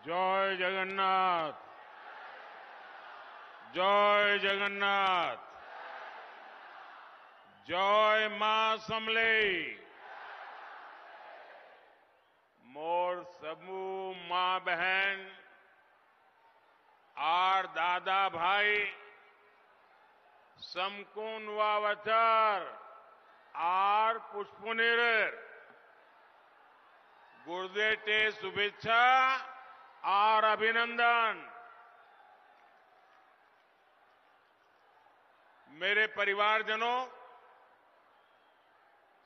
जय जगन्नाथ। जय जगन्नाथ। जय मां समलेई। मोर समूह मां बहन आर दादा भाई समकून वावचर आर पुष्पनीर गुरुदेव शुभेच्छा और अभिनंदन। मेरे परिवारजनों,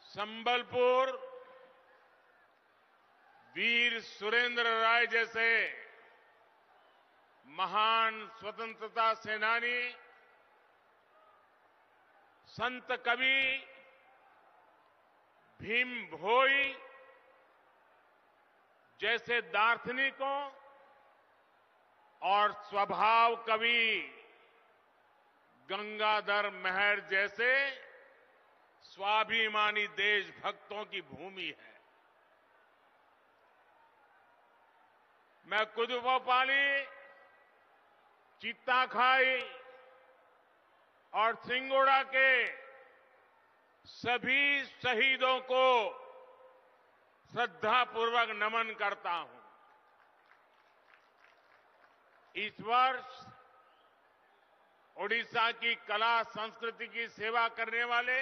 संबलपुर वीर सुरेंद्र राय जैसे महान स्वतंत्रता सेनानी, संत कवि भीम भोई जैसे दार्शनिकों और स्वभाव कवि गंगाधर मेहर जैसे स्वाभिमानी देशभक्तों की भूमि है। मैं कुदुपोपाली, चित्ताखाई और सिंगोड़ा के सभी शहीदों को श्रद्धापूर्वक नमन करता हूं। इस वर्ष ओडिशा की कला संस्कृति की सेवा करने वाले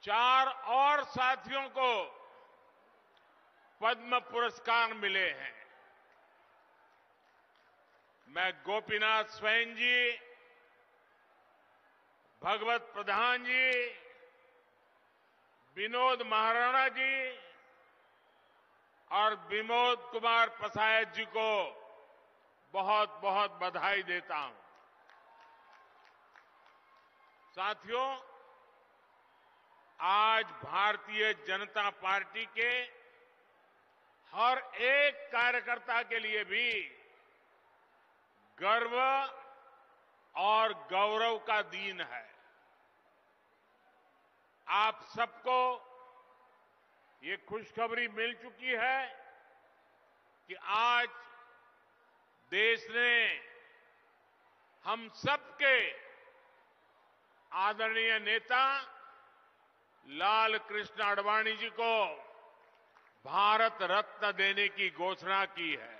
4 और साथियों को पद्म पुरस्कार मिले हैं। मैं गोपीनाथ स्वयं जी, भगवत प्रधान जी, विनोद महाराणा जी और विमोद कुमार पसायत जी को बहुत बहुत बधाई देता हूं। साथियों, आज भारतीय जनता पार्टी के हर एक कार्यकर्ता के लिए भी गर्व और गौरव का दिन है। आप सबको ये खुशखबरी मिल चुकी है कि आज देश ने हम सबके आदरणीय नेता लाल कृष्ण आडवाणी जी को भारत रत्न देने की घोषणा की है।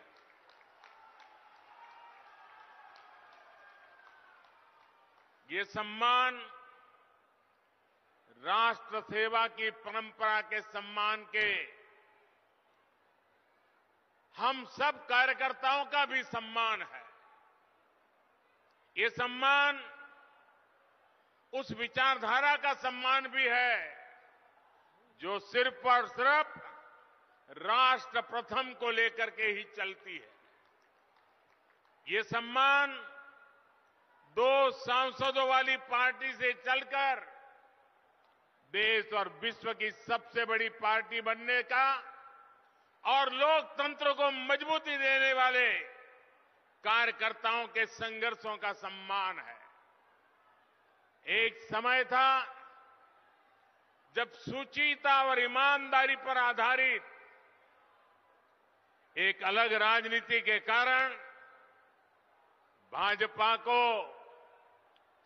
ये सम्मान राष्ट्र सेवा की परंपरा के सम्मान के हम सब कार्यकर्ताओं का भी सम्मान है। ये सम्मान उस विचारधारा का सम्मान भी है जो सिर्फ और सिर्फ राष्ट्र प्रथम को लेकर के ही चलती है। ये सम्मान 2 सांसदों वाली पार्टी से चलकर देश और विश्व की सबसे बड़ी पार्टी बनने का और लोकतंत्र को मजबूती देने वाले कार्यकर्ताओं के संघर्षों का सम्मान है। एक समय था जब शुचिता और ईमानदारी पर आधारित एक अलग राजनीति के कारण भाजपा को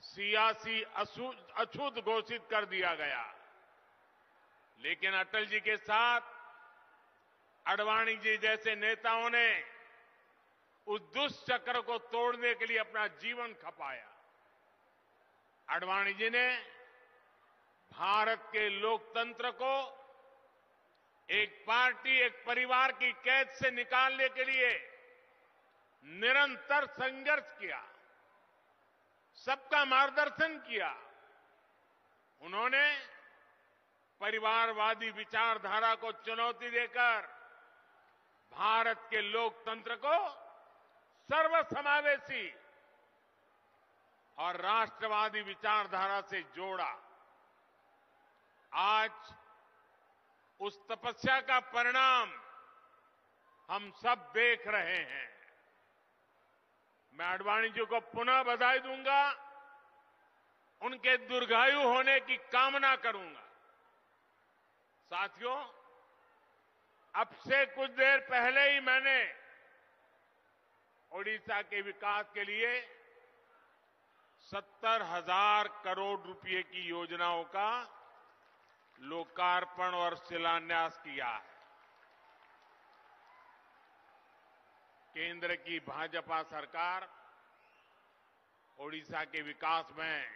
सियासी अछूत घोषित कर दिया गया। लेकिन अटल जी के साथ आडवाणी जी जैसे नेताओं ने उस दुष्चक्र को तोड़ने के लिए अपना जीवन खपाया। आडवाणी जी ने भारत के लोकतंत्र को एक पार्टी, एक परिवार की कैद से निकालने के लिए निरंतर संघर्ष किया, सबका मार्गदर्शन किया। उन्होंने परिवारवादी विचारधारा को चुनौती देकर भारत के लोकतंत्र को सर्वसमावेशी और राष्ट्रवादी विचारधारा से जोड़ा। आज उस तपस्या का परिणाम हम सब देख रहे हैं। मैं आडवाणी जी को पुनः बधाई दूंगा, उनके दीर्घायु होने की कामना करूंगा। साथियों, अब से कुछ देर पहले ही मैंने ओडिशा के विकास के लिए 70,000 करोड़ रुपए की योजनाओं का लोकार्पण और शिलान्यास किया है। केंद्र की भाजपा सरकार ओडिशा के विकास में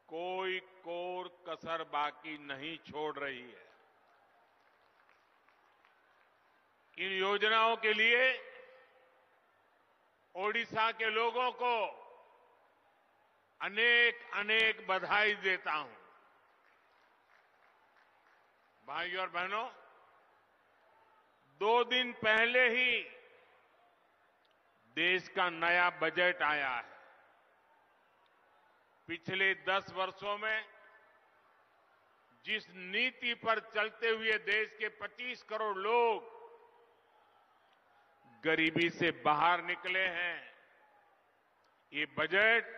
कोई कोर कसर बाकी नहीं छोड़ रही है। इन योजनाओं के लिए ओडिशा के लोगों को अनेक अनेक बधाई देता हूं। भाइयों और बहनों, 2 दिन पहले ही देश का नया बजट आया है। पिछले 10 वर्षों में जिस नीति पर चलते हुए देश के 25 करोड़ लोग गरीबी से बाहर निकले हैं, ये बजट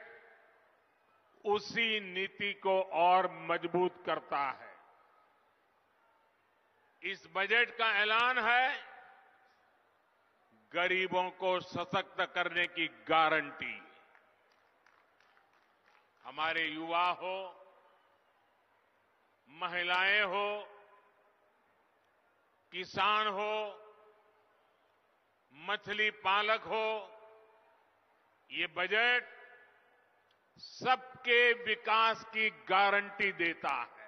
उसी नीति को और मजबूत करता है। इस बजट का ऐलान है गरीबों को सशक्त करने की गारंटी। हमारे युवा हो, महिलाएं हो, किसान हो, मछली पालक हो, ये बजट सबके विकास की गारंटी देता है।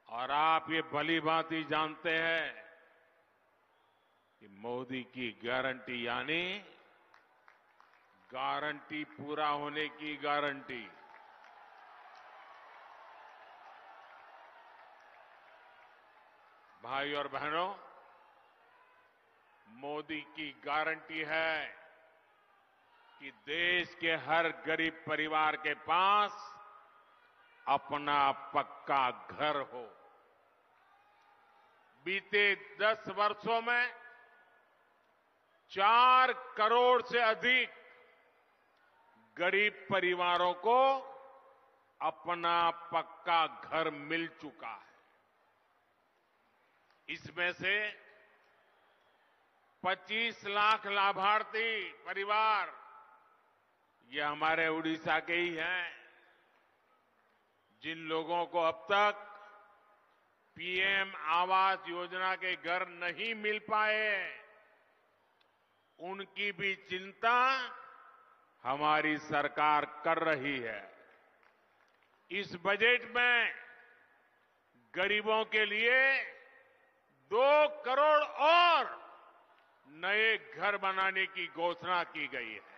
और आप ये भली भांति जानते हैं कि मोदी की गारंटी यानी गारंटी पूरा होने की गारंटी। भाई और बहनों, मोदी की गारंटी है कि देश के हर गरीब परिवार के पास अपना पक्का घर हो। बीते 10 वर्षों में 4 करोड़ से अधिक गरीब परिवारों को अपना पक्का घर मिल चुका है। इसमें से 25 लाख लाभार्थी परिवार ये हमारे उड़ीसा के ही हैं, जिन लोगों को अब तक पीएम आवास योजना के घर नहीं मिल पाए, उनकी भी चिंता हमारी सरकार कर रही है। इस बजट में गरीबों के लिए 2 करोड़ और नए घर बनाने की घोषणा की गई है।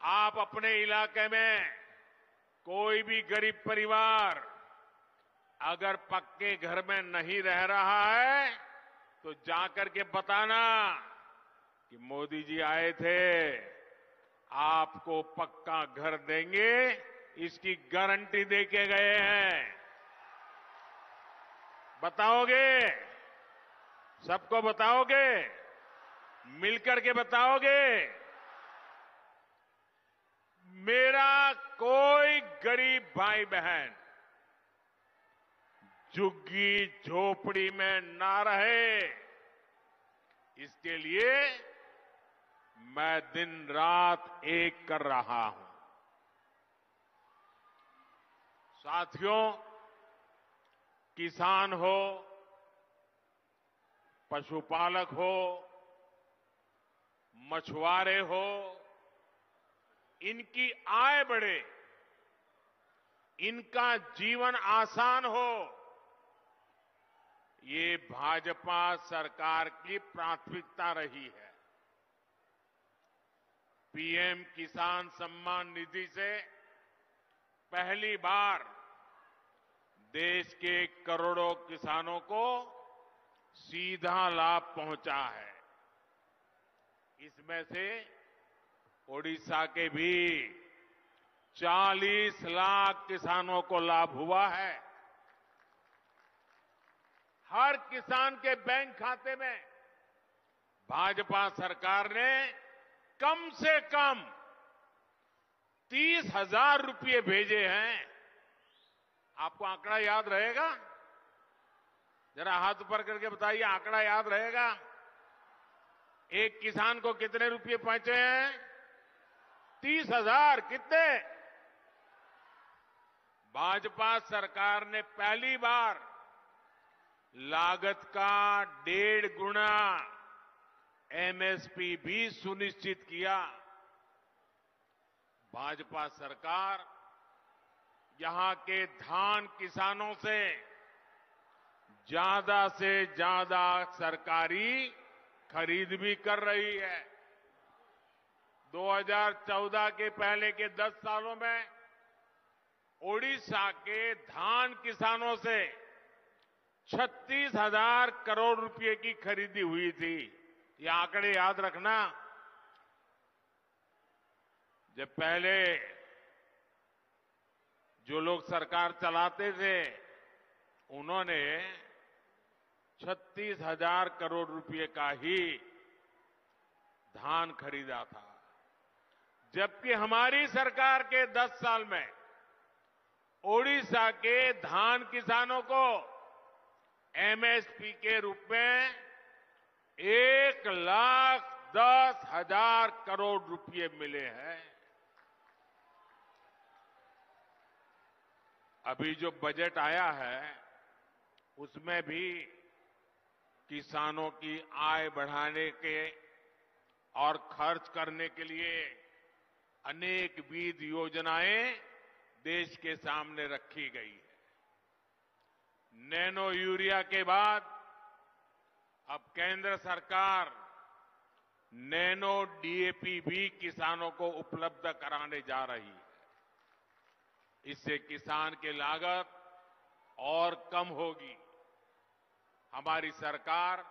आप अपने इलाके में कोई भी गरीब परिवार अगर पक्के घर में नहीं रह रहा है तो जाकर के बताना कि मोदी जी आए थे, आपको पक्का घर देंगे, इसकी गारंटी दे के गए हैं। बताओगे? सबको बताओगे? मिलकर के बताओगे? मेरा कोई गरीब भाई बहन झुग्गी झोपड़ी में ना रहे, इसके लिए मैं दिन रात एक कर रहा हूं। साथियों, किसान हो, पशुपालक हो, मछुआरे हो, इनकी आय बढ़े, इनका जीवन आसान हो, ये भाजपा सरकार की प्राथमिकता रही है। पीएम किसान सम्मान निधि से पहली बार देश के करोड़ों किसानों को सीधा लाभ पहुंचा है। इसमें से ओडिशा के भी 40 लाख किसानों को लाभ हुआ है। हर किसान के बैंक खाते में भाजपा सरकार ने कम से कम 30,000 रुपये भेजे हैं। आपको आंकड़ा याद रहेगा? जरा हाथ ऊपर करके बताइए, आंकड़ा याद रहेगा? एक किसान को कितने रुपए पहुंचे हैं? 30,000। कितने? भाजपा सरकार ने पहली बार लागत का 1.5 गुना एमएसपी भी सुनिश्चित किया। भाजपा सरकार यहां के धान किसानों से ज्यादा सरकारी खरीद भी कर रही है। 2014 के पहले के 10 सालों में ओडिशा के धान किसानों से 36,000 करोड़ रुपए की खरीदी हुई थी। ये आंकड़े याद रखना। जब पहले जो लोग सरकार चलाते थे उन्होंने 36,000 करोड़ रुपए का ही धान खरीदा था, जबकि हमारी सरकार के 10 साल में ओडिशा के धान किसानों को एमएसपी के रूप में 1,10,000 करोड़ रुपए मिले हैं। अभी जो बजट आया है उसमें भी किसानों की आय बढ़ाने के और खर्च करने के लिए अनेकविध योजनाएं देश के सामने रखी गई है। नैनो यूरिया के बाद अब केंद्र सरकार नैनो डीएपी भी किसानों को उपलब्ध कराने जा रही है। इससे किसान की लागत और कम होगी। हमारी सरकार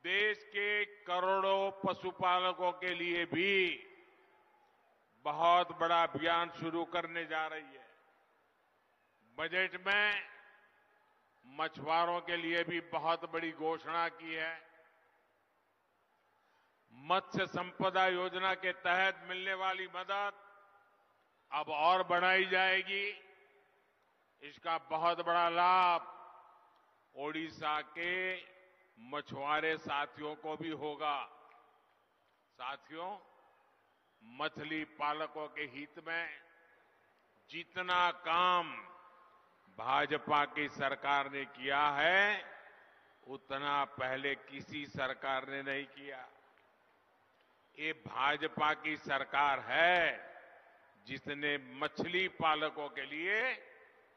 देश के करोड़ों पशुपालकों के लिए भी बहुत बड़ा अभियान शुरू करने जा रही है। बजट में मछुआरों के लिए भी बहुत बड़ी घोषणा की है। मत्स्य संपदा योजना के तहत मिलने वाली मदद अब और बढ़ाई जाएगी। इसका बहुत बड़ा लाभ ओडिशा के मछुआरे साथियों को भी होगा। साथियों, मछली पालकों के हित में जितना काम भाजपा की सरकार ने किया है उतना पहले किसी सरकार ने नहीं किया। ये भाजपा की सरकार है जिसने मछली पालकों के लिए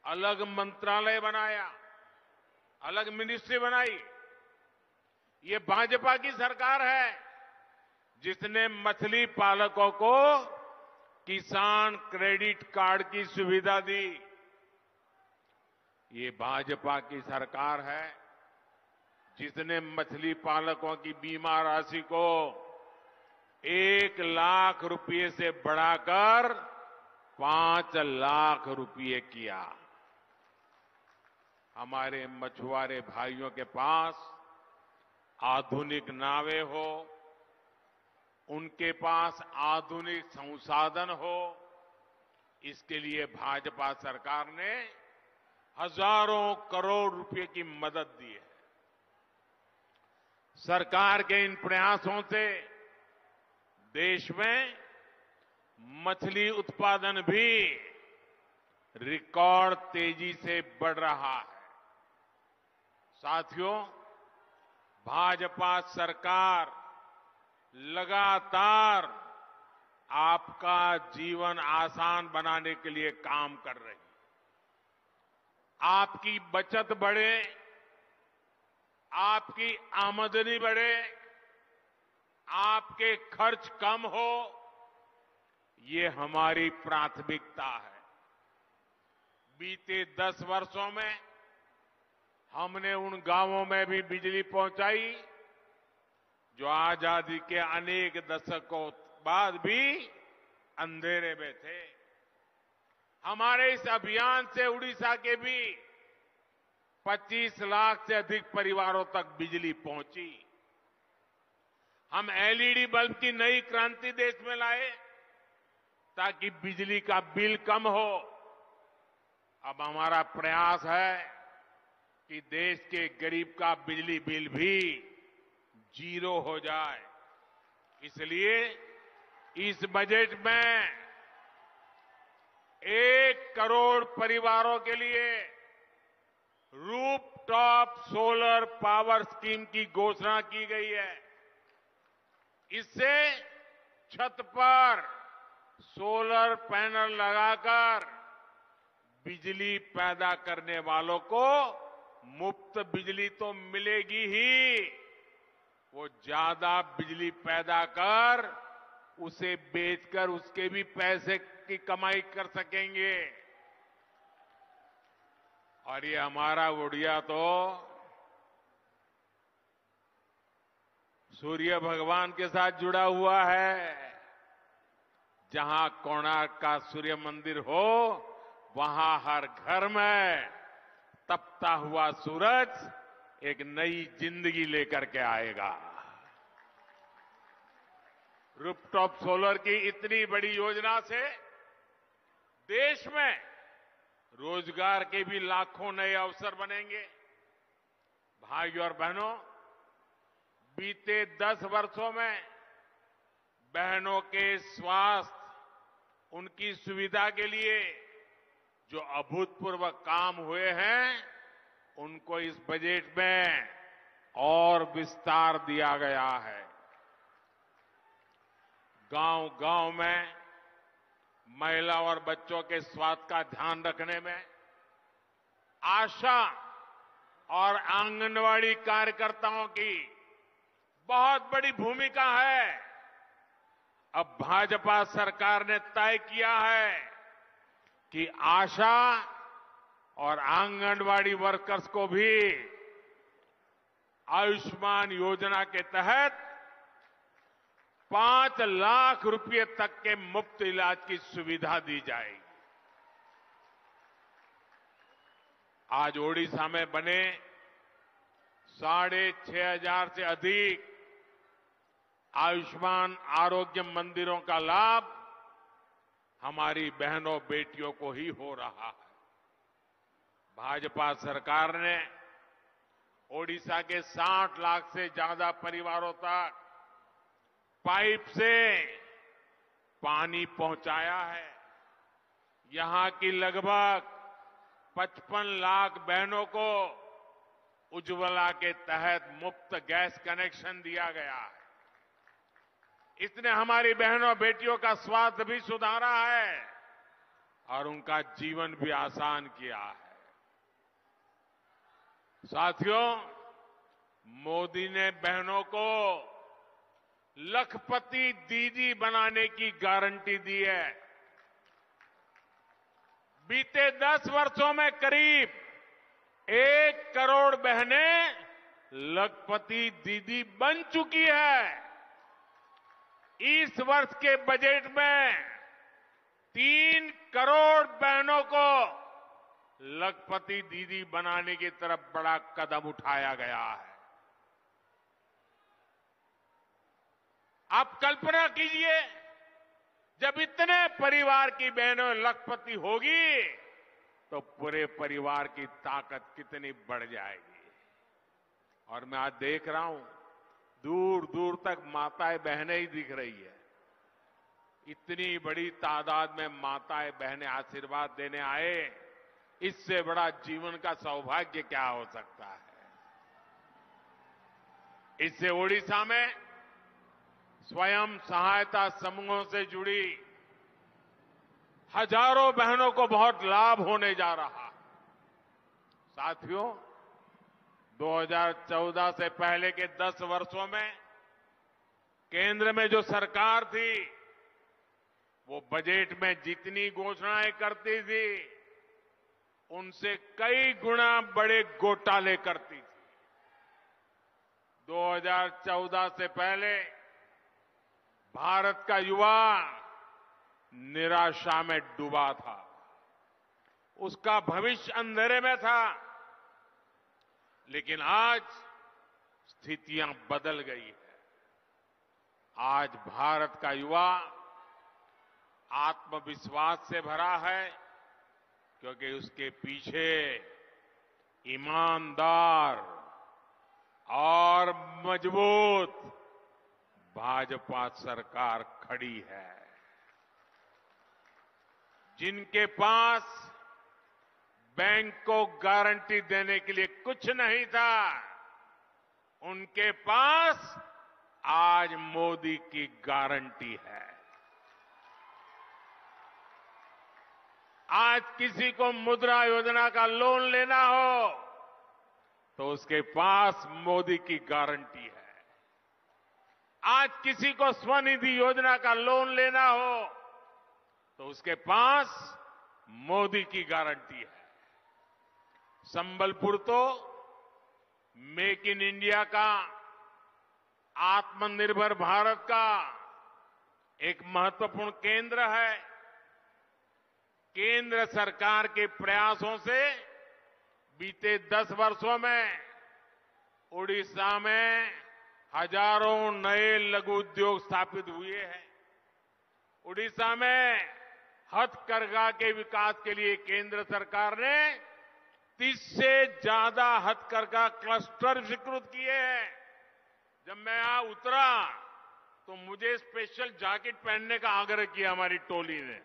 अलग मंत्रालय बनाया, अलग मिनिस्ट्री बनाई। ये भाजपा की सरकार है जिसने मछली पालकों को किसान क्रेडिट कार्ड की सुविधा दी। ये भाजपा की सरकार है जिसने मछली पालकों की बीमा राशि को 1 लाख रुपए से बढ़ाकर 5 लाख रुपए किया। हमारे मछुआरे भाइयों के पास आधुनिक नावें हो, उनके पास आधुनिक संसाधन हो, इसके लिए भाजपा सरकार ने हजारों करोड़ रुपए की मदद दी है। सरकार के इन प्रयासों से देश में मछली उत्पादन भी रिकॉर्ड तेजी से बढ़ रहा है। साथियों, भाजपा सरकार लगातार आपका जीवन आसान बनाने के लिए काम कर रही है। आपकी बचत बढ़े, आपकी आमदनी बढ़े, आपके खर्च कम हो, ये हमारी प्राथमिकता है। बीते 10 वर्षों में हमने उन गांवों में भी बिजली पहुंचाई जो आजादी के अनेक दशकों बाद भी अंधेरे में थे। हमारे इस अभियान से उड़ीसा के भी 25 लाख से अधिक परिवारों तक बिजली पहुंची। हम एलईडी बल्ब की नई क्रांति देश में लाए ताकि बिजली का बिल कम हो। अब हमारा प्रयास है कि देश के गरीब का बिजली बिल भी जीरो हो जाए। इसलिए इस बजट में 1 करोड़ परिवारों के लिए रूफटॉप सोलर पावर स्कीम की घोषणा की गई है। इससे छत पर सोलर पैनल लगाकर बिजली पैदा करने वालों को मुफ्त बिजली तो मिलेगी ही, वो ज्यादा बिजली पैदा कर उसे बेचकर उसके भी पैसे की कमाई कर सकेंगे। और ये हमारा उड़िया तो सूर्य भगवान के साथ जुड़ा हुआ है। जहां कोणार्क का सूर्य मंदिर हो, वहां हर घर में तपता हुआ सूरज एक नई जिंदगी लेकर के आएगा। रूफटॉप सोलर की इतनी बड़ी योजना से देश में रोजगार के भी लाखों नए अवसर बनेंगे। भाइयों और बहनों, बीते 10 वर्षों में बहनों के स्वास्थ्य, उनकी सुविधा के लिए जो अभूतपूर्व काम हुए हैं, उनको इस बजट में और विस्तार दिया गया है। गांव-गांव में महिला और बच्चों के स्वास्थ्य का ध्यान रखने में आशा और आंगनवाड़ी कार्यकर्ताओं की बहुत बड़ी भूमिका है। अब भाजपा सरकार ने तय किया है कि आशा और आंगनवाड़ी वर्कर्स को भी आयुष्मान योजना के तहत 5 लाख रुपए तक के मुफ्त इलाज की सुविधा दी जाएगी। आज ओडिशा में बने 6,500 से अधिक आयुष्मान आरोग्य मंदिरों का लाभ हमारी बहनों बेटियों को ही हो रहा है। भाजपा सरकार ने ओडिशा के 60 लाख से ज्यादा परिवारों तक पाइप से पानी पहुंचाया है। यहां की लगभग 55 लाख बहनों को उज्ज्वला के तहत मुफ्त गैस कनेक्शन दिया गया है। इसने हमारी बहनों बेटियों का स्वास्थ्य भी सुधारा है और उनका जीवन भी आसान किया है। साथियों, मोदी ने बहनों को लखपति दीदी बनाने की गारंटी दी है। बीते 10 वर्षों में करीब 1 करोड़ बहनें लखपति दीदी बन चुकी है। इस वर्ष के बजट में 3 करोड़ बहनों को लखपति दीदी बनाने की तरफ बड़ा कदम उठाया गया है। आप कल्पना कीजिए, जब इतने परिवार की बहनों लखपति होगी तो पूरे परिवार की ताकत कितनी बढ़ जाएगी। और मैं आज देख रहा हूं, दूर दूर तक माताएं बहनें ही दिख रही है। इतनी बड़ी तादाद में माताएं बहनें आशीर्वाद देने आए, इससे बड़ा जीवन का सौभाग्य क्या हो सकता है। इससे ओडिशा में स्वयं सहायता समूहों से जुड़ी हजारों बहनों को बहुत लाभ होने जा रहा है। साथियों, 2014 से पहले के 10 वर्षों में केंद्र में जो सरकार थी, वो बजट में जितनी घोषणाएं करती थी, उनसे कई गुना बड़े घोटाले करती थी। 2014 से पहले भारत का युवा निराशा में डूबा था। उसका भविष्य अंधेरे में था। लेकिन आज स्थितियां बदल गई है। आज भारत का युवा आत्मविश्वास से भरा है, क्योंकि उसके पीछे ईमानदार और मजबूत भाजपा सरकार खड़ी है। जिनके पास बैंक को गारंटी देने के लिए कुछ नहीं था, उनके पास आज मोदी की गारंटी है। आज किसी को मुद्रा योजना का लोन लेना हो तो उसके पास मोदी की गारंटी है। आज किसी को स्वनिधि योजना का लोन लेना हो तो उसके पास मोदी की गारंटी है। संबलपुर तो मेक इन इंडिया का, आत्मनिर्भर भारत का एक महत्वपूर्ण केंद्र है। केंद्र सरकार के प्रयासों से बीते 10 वर्षों में ओडिशा में हजारों नए लघु उद्योग स्थापित हुए हैं। ओडिशा में हथकरघा के विकास के लिए केंद्र सरकार ने 30 से ज्यादा हथकरघा क्लस्टर स्वीकृत किए हैं। जब मैं यहां उतरा तो मुझे स्पेशल जैकेट पहनने का आग्रह किया हमारी टोली ने।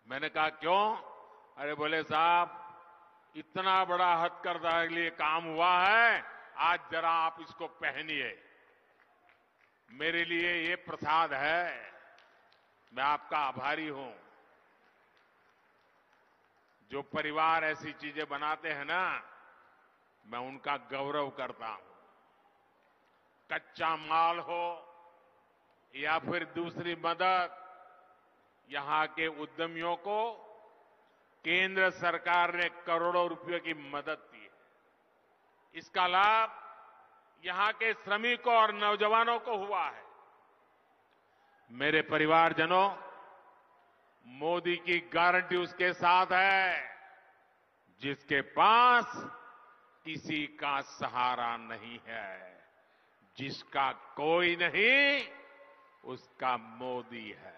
मैंने कहा क्यों? अरे बोले साहब, इतना बड़ा हथकरघा के लिए काम हुआ है, आज जरा आप इसको पहनिए। मेरे लिए ये प्रसाद है, मैं आपका आभारी हूं। जो परिवार ऐसी चीजें बनाते हैं ना, मैं उनका गौरव करता हूं। कच्चा माल हो या फिर दूसरी मदद, यहां के उद्यमियों को केंद्र सरकार ने करोड़ों रुपयों की मदद दी है। इसका लाभ यहां के श्रमिकों और नौजवानों को हुआ है। मेरे परिवारजनों, मोदी की गारंटी उसके साथ है जिसके पास किसी का सहारा नहीं है। जिसका कोई नहीं, उसका मोदी है।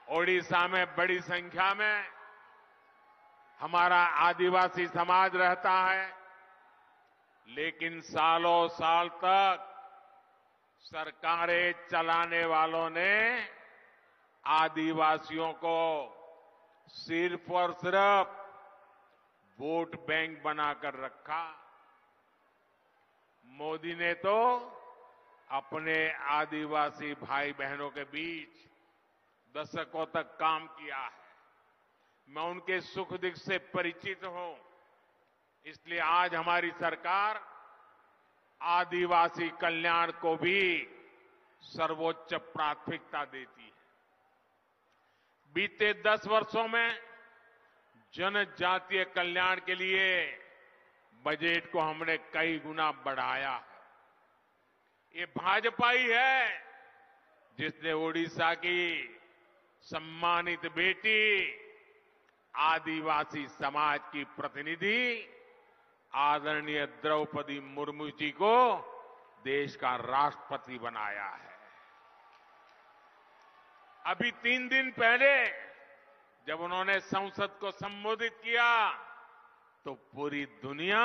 ओडिशा में बड़ी संख्या में हमारा आदिवासी समाज रहता है, लेकिन सालों साल तक सरकारें चलाने वालों ने आदिवासियों को सिर्फ और सिर्फ वोट बैंक बनाकर रखा। मोदी ने तो अपने आदिवासी भाई बहनों के बीच दशकों तक काम किया है। मैं उनके सुख दुख से परिचित हूं, इसलिए आज हमारी सरकार आदिवासी कल्याण को भी सर्वोच्च प्राथमिकता देती है। बीते 10 वर्षों में जनजातीय कल्याण के लिए बजट को हमने कई गुना बढ़ाया है। ये भाजपा ही है जिसने ओडिशा की सम्मानित बेटी, आदिवासी समाज की प्रतिनिधि आदरणीय द्रौपदी मुर्मू जी को देश का राष्ट्रपति बनाया है। अभी 3 दिन पहले जब उन्होंने संसद को संबोधित किया तो पूरी दुनिया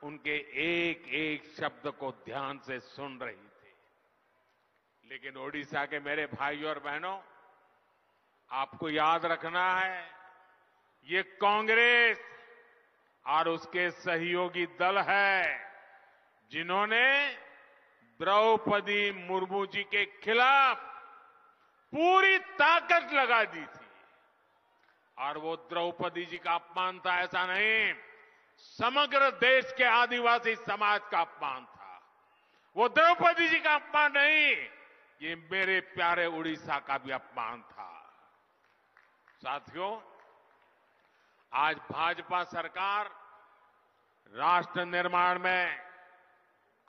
उनके एक एक शब्द को ध्यान से सुन रही थी। लेकिन ओडिशा के मेरे भाइयों और बहनों, आपको याद रखना है, ये कांग्रेस और उसके सहयोगी दल है जिन्होंने द्रौपदी मुर्मू जी के खिलाफ पूरी ताकत लगा दी थी। और वो द्रौपदी जी का अपमान था ऐसा नहीं, समग्र देश के आदिवासी समाज का अपमान था। वो द्रौपदी जी का अपमान नहीं, ये मेरे प्यारे उड़ीसा का भी अपमान था। साथियों, आज भाजपा सरकार राष्ट्र निर्माण में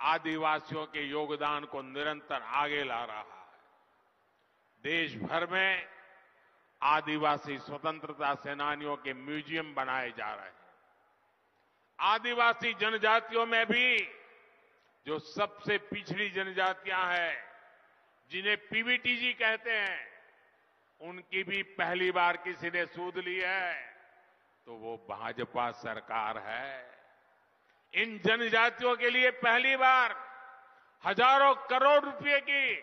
आदिवासियों के योगदान को निरंतर आगे ला रहा है। देश भर में आदिवासी स्वतंत्रता सेनानियों के म्यूजियम बनाए जा रहे हैं। आदिवासी जनजातियों में भी जो सबसे पिछड़ी जनजातियां हैं, जिन्हें पीवीटीजी कहते हैं, उनकी भी पहली बार किसी ने सूद ली है तो वो भाजपा सरकार है। इन जनजातियों के लिए पहली बार हजारों करोड़ रुपए की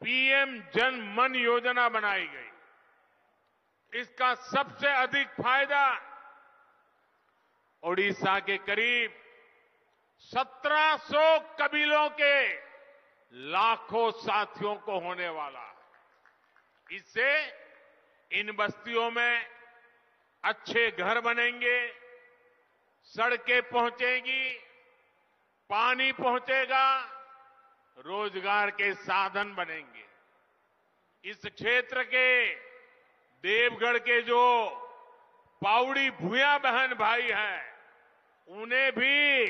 पीएम जन मन योजना बनाई गई। इसका सबसे अधिक फायदा ओडिशा के करीब 1700 कबीलों के लाखों साथियों को होने वाला है। इससे इन बस्तियों में अच्छे घर बनेंगे, सड़कें पहुंचेगी, पानी पहुंचेगा, रोजगार के साधन बनेंगे। इस क्षेत्र के देवगढ़ के जो पाउड़ी भूया बहन भाई हैं, उन्हें भी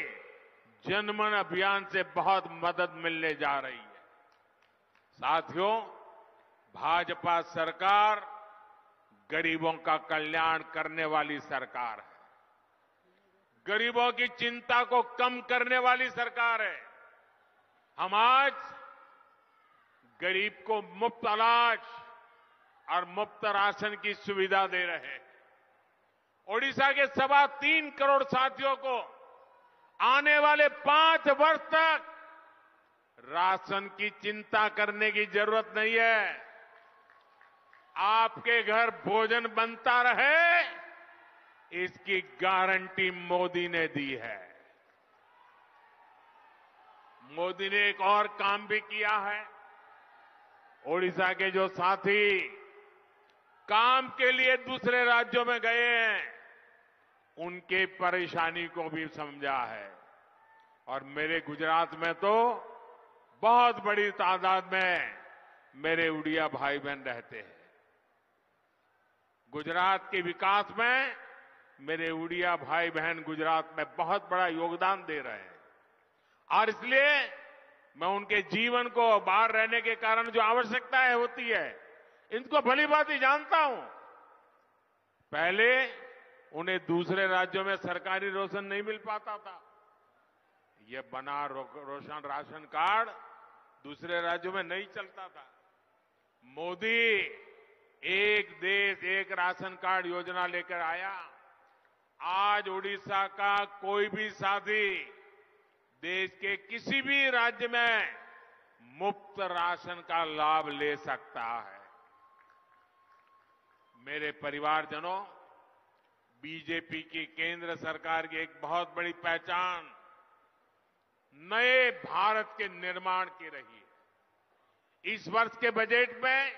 जनमन अभियान से बहुत मदद मिलने जा रही है। साथियों, भाजपा सरकार गरीबों का कल्याण करने वाली सरकार है। गरीबों की चिंता को कम करने वाली सरकार है। हम आज गरीब को मुफ्त अनाज और मुफ्त राशन की सुविधा दे रहे हैं। ओडिशा के 3.25 करोड़ साथियों को आने वाले 5 वर्ष तक राशन की चिंता करने की जरूरत नहीं है। आपके घर भोजन बनता रहे, इसकी गारंटी मोदी ने दी है। मोदी ने एक और काम भी किया है। ओडिशा के जो साथी काम के लिए दूसरे राज्यों में गए हैं, उनके परेशानी को भी समझा है। और मेरे गुजरात में तो बहुत बड़ी तादाद में मेरे उड़िया भाई बहन रहते हैं। गुजरात के विकास में मेरे उड़िया भाई बहन गुजरात में बहुत बड़ा योगदान दे रहे हैं। और इसलिए मैं उनके जीवन को बाहर रहने के कारण जो आवश्यकताएं होती है, इनको भली भांति जानता हूं। पहले उन्हें दूसरे राज्यों में सरकारी राशन नहीं मिल पाता था। ये बना रोशन राशन कार्ड दूसरे राज्यों में नहीं चलता था। मोदी एक देश एक राशन कार्ड योजना लेकर आया। आज ओडिशा का कोई भी साथी देश के किसी भी राज्य में मुफ्त राशन का लाभ ले सकता है। मेरे परिवारजनों, बीजेपी की केंद्र सरकार की एक बहुत बड़ी पहचान नए भारत के निर्माण की रही है। इस वर्ष के बजट में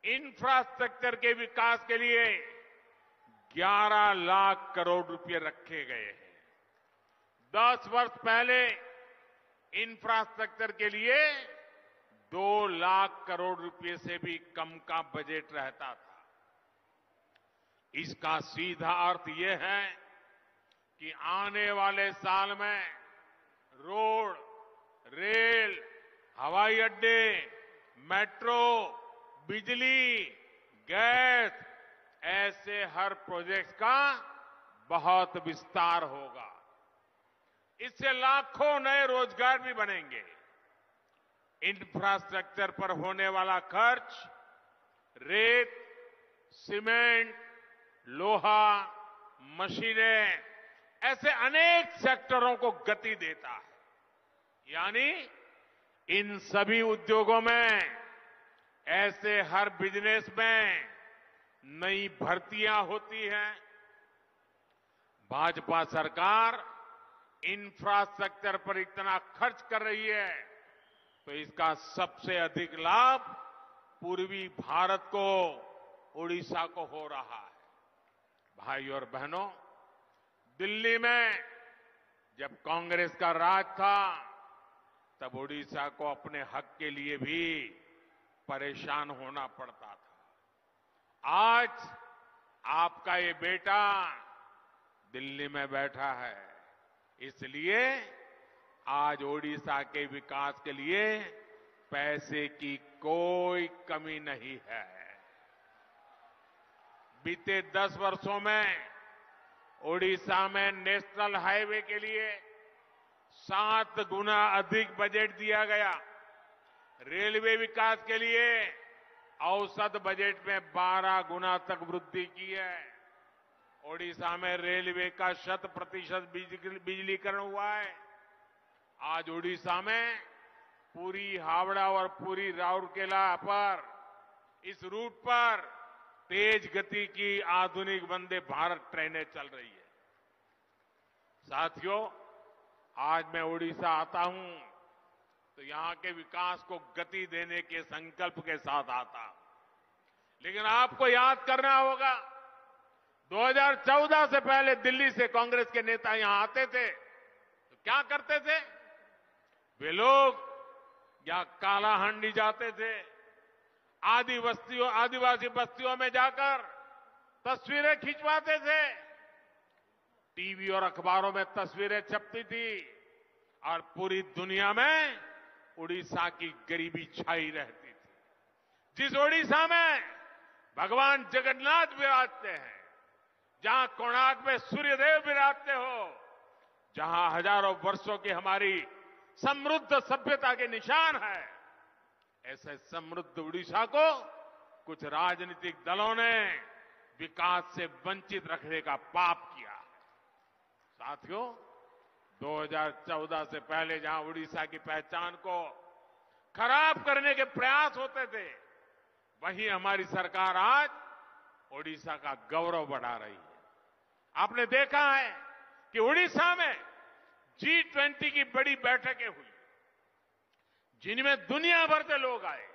इंफ्रास्ट्रक्चर के विकास के लिए 11 लाख करोड़ रुपए रखे गए हैं। 10 वर्ष पहले इंफ्रास्ट्रक्चर के लिए 2 लाख करोड़ रुपए से भी कम का बजट रहता था। इसका सीधा अर्थ यह है कि आने वाले साल में रोड, रेल, हवाई अड्डे, मेट्रो, बिजली, गैस, ऐसे हर प्रोजेक्ट का बहुत विस्तार होगा। इससे लाखों नए रोजगार भी बनेंगे। इंफ्रास्ट्रक्चर पर होने वाला खर्च रेत, सीमेंट, लोहा, मशीनें, ऐसे अनेक सेक्टरों को गति देता है। यानी इन सभी उद्योगों में, ऐसे हर बिजनेस में नई भर्तियां होती हैं। भाजपा सरकार इंफ्रास्ट्रक्चर पर इतना खर्च कर रही है, तो इसका सबसे अधिक लाभ पूर्वी भारत को, ओडिशा को हो रहा है। भाई और बहनों, दिल्ली में जब कांग्रेस का राज था, तब ओडिशा को अपने हक के लिए भी परेशान होना पड़ता था। आज आपका ये बेटा दिल्ली में बैठा है, इसलिए आज ओडिशा के विकास के लिए पैसे की कोई कमी नहीं है। बीते 10 वर्षों में ओडिशा में नेशनल हाईवे के लिए 7 गुना अधिक बजट दिया गया। रेलवे विकास के लिए औसत बजट में 12 गुना तक वृद्धि की है। ओडिशा में रेलवे का 100% बिजलीकरण हुआ है। आज ओडिशा में पूरी हावड़ा और पूरी राउरकेला पर इस रूट पर तेज गति की आधुनिक वंदे भारत ट्रेनें चल रही है। साथियों, आज मैं ओडिशा आता हूं तो यहां के विकास को गति देने के संकल्प के साथ आता हूं। लेकिन आपको याद करना होगा, 2014 से पहले दिल्ली से कांग्रेस के नेता यहां आते थे तो क्या करते थे? वे लोग या कालाहांडी जाते थे, आदिवासी बस्तियों में जाकर तस्वीरें खिंचवाते थे। टीवी और अखबारों में तस्वीरें छपती थी और पूरी दुनिया में उड़ीसा की गरीबी छाई रहती थी। जिस ओडिशा में भगवान जगन्नाथ विराजते हैं, जहां कोणार्क में सूर्यदेव विराजते हो, जहां हजारों वर्षों की हमारी समृद्ध सभ्यता के निशान है, ऐसे समृद्ध उड़ीसा को कुछ राजनीतिक दलों ने विकास से वंचित रखने का पाप किया है। साथियों, 2014 से पहले जहां उड़ीसा की पहचान को खराब करने के प्रयास होते थे, वहीं हमारी सरकार आज ओडिशा का गौरव बढ़ा रही है। आपने देखा है कि ओडिशा में G20 की बड़ी बैठकें हुई, जिनमें दुनिया भर से लोग आए।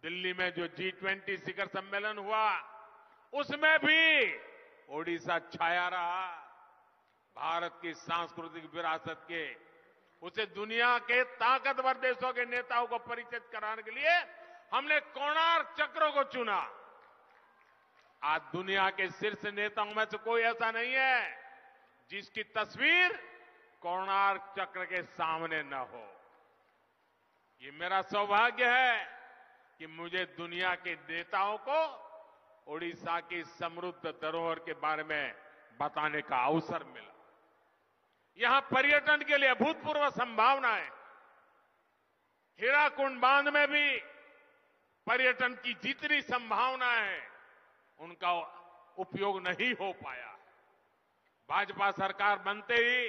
दिल्ली में जो G20 शिखर सम्मेलन हुआ, उसमें भी ओडिशा छाया रहा। भारत की सांस्कृतिक विरासत के उसे दुनिया के ताकतवर देशों के नेताओं को परिचित कराने के लिए हमने कोणार्क चक्र को चुना। आज दुनिया के शीर्ष नेताओं में से कोई ऐसा नहीं है जिसकी तस्वीर कोणार्क चक्र के सामने न हो। ये मेरा सौभाग्य है कि मुझे दुनिया के नेताओं को ओडिशा की समृद्ध धरोहर के बारे में बताने का अवसर मिला। यहां पर्यटन के लिए अभूतपूर्व संभावनाएं। हीराकुंड बांध में भी पर्यटन की जितनी संभावनाएं हैं, उनका उपयोग नहीं हो पाया। भाजपा सरकार बनते ही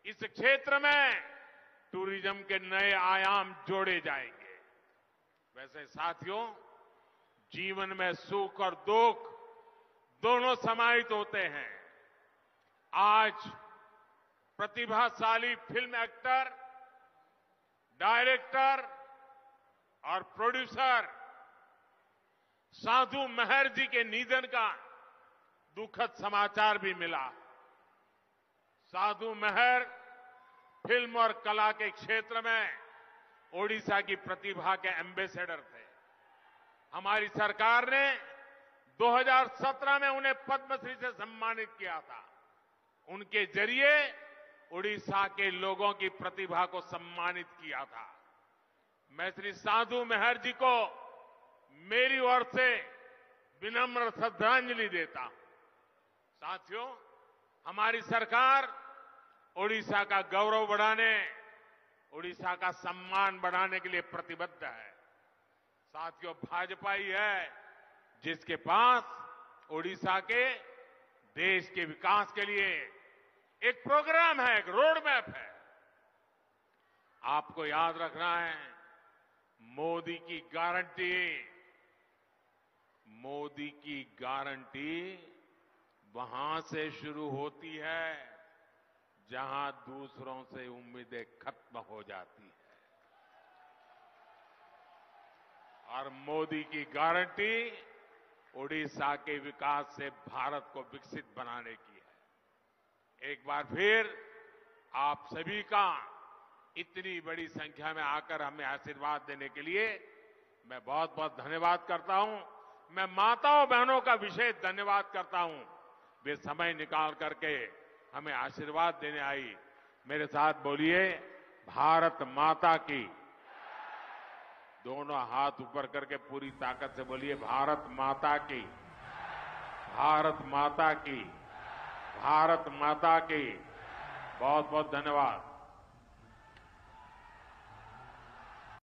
इस क्षेत्र में टूरिज्म के नए आयाम जोड़े जाएंगे। वैसे साथियों, जीवन में सुख और दुख दोनों समाहित होते हैं। आज प्रतिभाशाली फिल्म एक्टर, डायरेक्टर और प्रोड्यूसर साधु मेहर जी के निधन का दुखद समाचार भी मिला। साधु मेहर फिल्म और कला के क्षेत्र में ओडिशा की प्रतिभा के एम्बेसडर थे। हमारी सरकार ने 2017 में उन्हें पद्मश्री से सम्मानित किया था। उनके जरिए ओडिशा के लोगों की प्रतिभा को सम्मानित किया था। मैं श्री साधु मेहर जी को मेरी ओर से विनम्र श्रद्धांजलि देता हूं। साथियों, हमारी सरकार ओडिशा का गौरव बढ़ाने, ओडिशा का सम्मान बढ़ाने के लिए प्रतिबद्ध है। साथियों, भाजपा ही है जिसके पास ओडिशा के देश के विकास के लिए एक प्रोग्राम है, एक रोड मैप है। आपको याद रखना है, मोदी की गारंटी वहां से शुरू होती है जहां दूसरों से उम्मीदें खत्म हो जाती है, और मोदी की गारंटी ओडिशा के विकास से भारत को विकसित बनाने की है। एक बार फिर आप सभी का इतनी बड़ी संख्या में आकर हमें आशीर्वाद देने के लिए मैं बहुत बहुत धन्यवाद करता हूं। मैं माताओं बहनों का विशेष धन्यवाद करता हूं, वे समय निकाल करके हमें आशीर्वाद देने आई। मेरे साथ बोलिए, भारत माता की। दोनों हाथ ऊपर करके पूरी ताकत से बोलिए, भारत माता की, भारत माता की, भारत माता की। बहुत बहुत धन्यवाद।